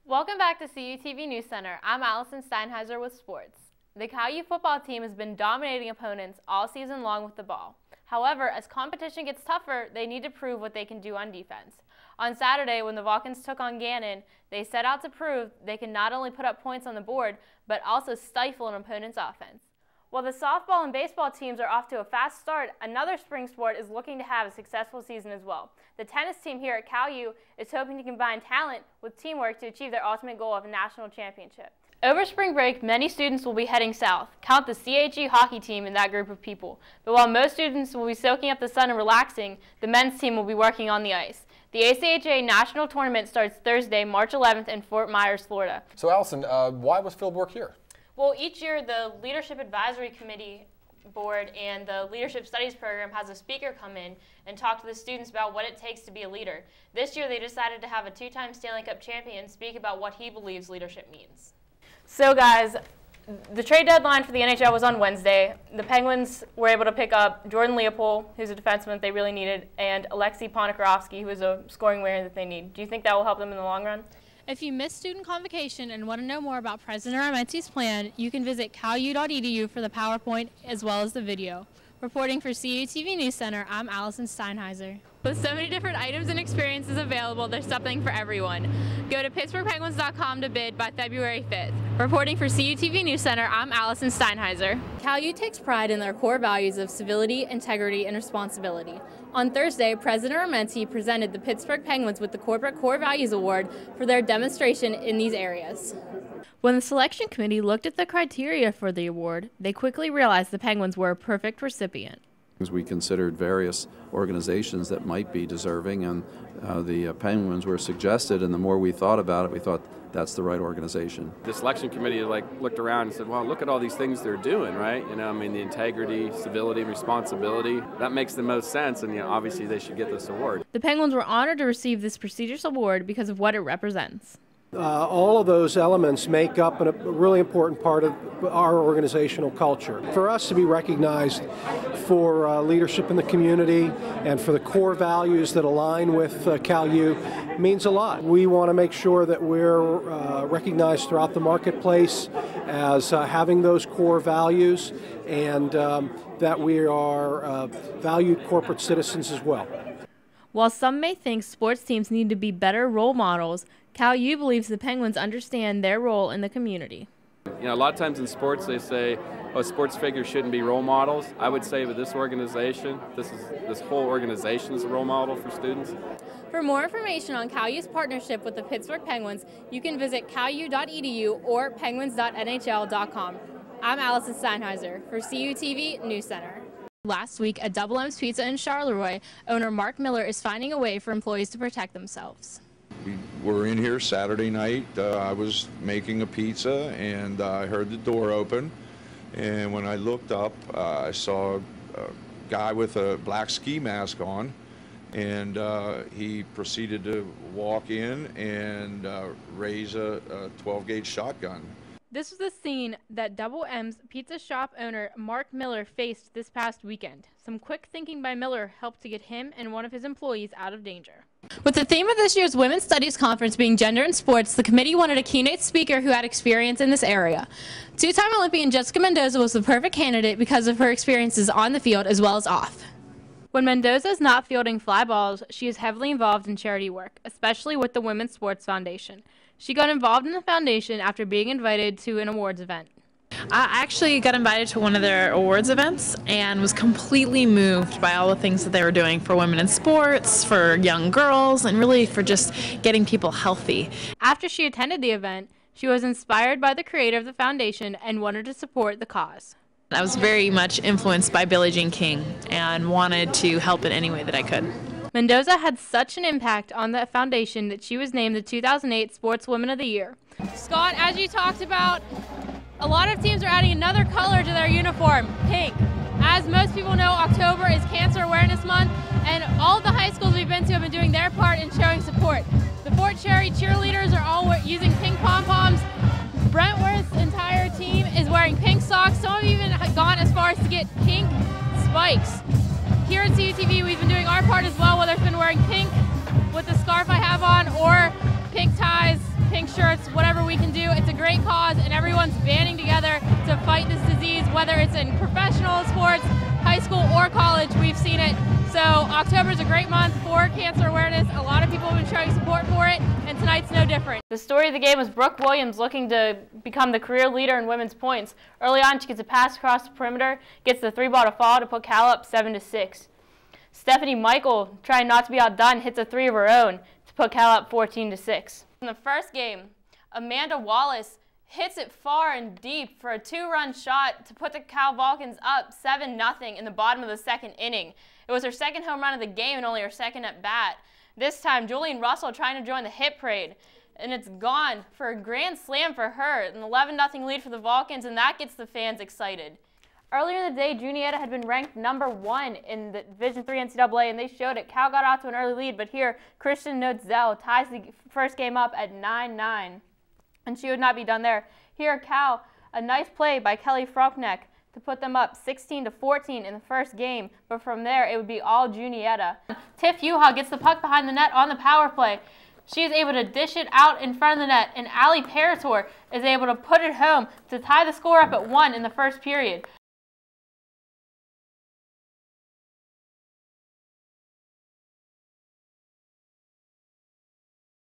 Welcome back to CUTV News Center. I'm Allison Steinheiser with sports. The Cal U football team has been dominating opponents all season long with the ball. However, as competition gets tougher, they need to prove what they can do on defense. On Saturday, when the Vulcans took on Gannon, they set out to prove they can not only put up points on the board, but also stifle an opponent's offense. While the softball and baseball teams are off to a fast start, another spring sport is looking to have a successful season as well. The tennis team here at Cal U is hoping to combine talent with teamwork to achieve their ultimate goal of a national championship. Over spring break, many students will be heading south. Count the CHE hockey team in that group of people. But while most students will be soaking up the sun and relaxing, the men's team will be working on the ice. The ACHA National Tournament starts Thursday, March 11th in Fort Myers, Florida. So Allison, why was field work here? Well, each year the Leadership Advisory Committee Board and the Leadership Studies Program has a speaker come in and talk to the students about what it takes to be a leader. This year they decided to have a two-time Stanley Cup champion speak about what he believes leadership means. So guys, the trade deadline for the NHL was on Wednesday. The Penguins were able to pick up Jordan Leopold, who's a defenseman they really needed, and Alexei Ponikarovsky, who is a scoring winger that they need. Do you think that will help them in the long run? If you missed student convocation and want to know more about President Armente's plan, you can visit calu.edu for the PowerPoint as well as the video. Reporting for CUTV News Center, I'm Allison Steinheiser. With so many different items and experiences available, there's something for everyone. Go to PittsburghPenguins.com to bid by February 5th. Reporting for CUTV News Center, I'm Allison Steinheiser. Cal U takes pride in their core values of civility, integrity, and responsibility. On Thursday, President Armente presented the Pittsburgh Penguins with the Corporate Core Values Award for their demonstration in these areas. When the selection committee looked at the criteria for the award, they quickly realized the Penguins were a perfect recipient. We considered various organizations that might be deserving, and the Penguins were suggested, and the more we thought about it, we thought that's the right organization. The selection committee looked around and said, well, look at all these things they're doing, right? You know, I mean, the integrity, civility, responsibility, that makes the most sense, and obviously they should get this award. The Penguins were honored to receive this prestigious award because of what it represents. All of those elements make up a really important part of our organizational culture. For us to be recognized for leadership in the community and for the core values that align with Cal U means a lot. We want to make sure that we're recognized throughout the marketplace as having those core values, and that we are valued corporate citizens as well. While some may think sports teams need to be better role models, Cal U believes the Penguins understand their role in the community. You know, a lot of times in sports they say, oh, sports figures shouldn't be role models. I would say with this organization, this whole organization is a role model for students. For more information on Cal U's partnership with the Pittsburgh Penguins, you can visit calu.edu or penguins.nhl.com. I'm Allison Steinheiser for CUTV News Center. Last week at Double M's Pizza in Charleroi, owner Mark Miller is finding a way for employees to protect themselves. We were in here Saturday night. I was making a pizza and I heard the door open, and when I looked up I saw a guy with a black ski mask on, and he proceeded to walk in and raise a 12-gauge shotgun. This was the scene that Double M's pizza shop owner Mark Miller faced this past weekend. Some quick thinking by Miller helped to get him and one of his employees out of danger. With the theme of this year's Women's Studies Conference being gender in sports, the committee wanted a keynote speaker who had experience in this area. Two-time Olympian Jessica Mendoza was the perfect candidate because of her experiences on the field as well as off. When Mendoza is not fielding fly balls, she is heavily involved in charity work, especially with the Women's Sports Foundation. She got involved in the foundation after being invited to an awards event. I actually got invited to one of their awards events and was completely moved by all the things that they were doing for women in sports, for young girls, and really for just getting people healthy. After she attended the event, she was inspired by the creator of the foundation and wanted to support the cause. I was very much influenced by Billie Jean King and wanted to help in any way that I could. Mendoza had such an impact on the foundation that she was named the 2008 Sportswoman of the Year. Scott, as you talked about, a lot of teams are adding another color to their uniform, pink. As most people know, October is Cancer Awareness Month, and all of the high schools we've been to have been doing their part in showing support. The Fort Cherry cheerleaders are all using pink pom-poms. Brentworth's entire team is wearing pink socks. Some have even gone as far as to get pink spikes. Here at CUTV, we've been doing our part as well, whether it's been wearing pink with the scarf I have on or pink ties, pink shirts, whatever we can do. It's a great cause, and everyone's banding together to fight this disease, whether it's in professional sports, high school, or college. We've seen it. So October is a great month for cancer awareness. A lot of people have been showing support for it, and tonight's no different. The story of the game was Brooke Williams looking to become the career leader in women's points. Early on, she gets a pass across the perimeter, gets the 3-ball to fall to put Cal up 7-6. Stephanie Michael, trying not to be outdone, hits a 3 of her own to put Cal up 14-6. In the first game, Amanda Wallace hits it far and deep for a 2-run shot to put the Cal Vulcans up 7-0 in the bottom of the second inning. It was her second home run of the game and only her second at bat. This time, Julian Russell trying to join the hit parade, and it's gone for a grand slam for her. An 11-0 lead for the Vulcans, and that gets the fans excited. Earlier in the day, Juniata had been ranked #1 in the Division III NCAA, and they showed it. Cal got out to an early lead, but here, Christian Notzel ties the first game up at 9-9, and she would not be done there. Here, Cal, a nice play by Kelly Frokneck to put them up 16-14 in the first game, but from there, it would be all Juniata. Tiff Uha gets the puck behind the net on the power play. She is able to dish it out in front of the net, and Ali Parator is able to put it home to tie the score up at 1 in the first period.